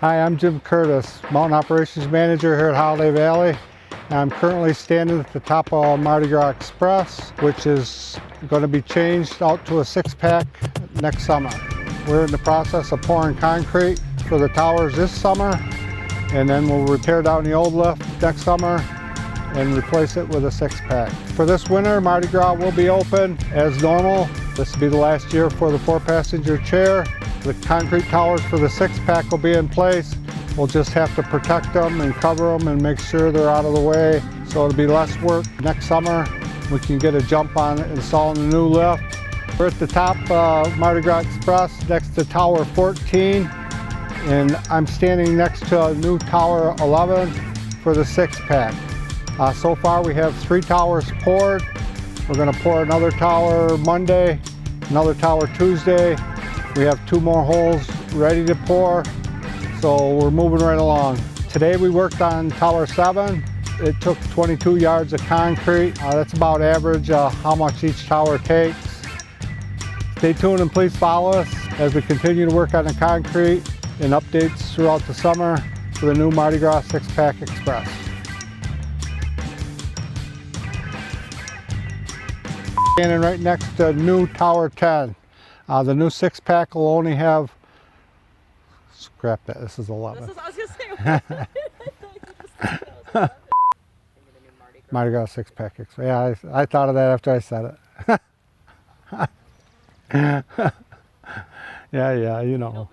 Hi, I'm Jim Curtis, Mountain Operations Manager here at Holiday Valley. I'm currently standing at the top of Mardi Gras Express, which is going to be changed out to a 6-pack next summer. We're in the process of pouring concrete for the towers this summer, and then we'll repair down the old lift next summer and replace it with a 6-pack. For this winter, Mardi Gras will be open as normal. This will be the last year for the 4-passenger chair. The concrete towers for the 6-pack will be in place. We'll just have to protect them and cover them and make sure they're out of the way. So it'll be less work next summer. We can get a jump on installing a new lift. We're at the top of Mardi Gras Express next to Tower 14. And I'm standing next to a new Tower 11 for the 6-pack. So far we have 3 towers poured. We're going to pour another tower Monday, another tower Tuesday. We have 2 more holes ready to pour, so we're moving right along. Today we worked on Tower 7. It took 22 yards of concrete. That's about average how much each tower takes. Stay tuned and please follow us as we continue to work on the concrete and updates throughout the summer for the new Mardi Gras 6-pack Express. Standing right next to new Tower 10. The new 6-pack will only have, scrap that, this is 11. I was going to say, Mardi Gras 6-pack. Yeah, I thought of that after I said it. Yeah, you know.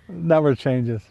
Never changes.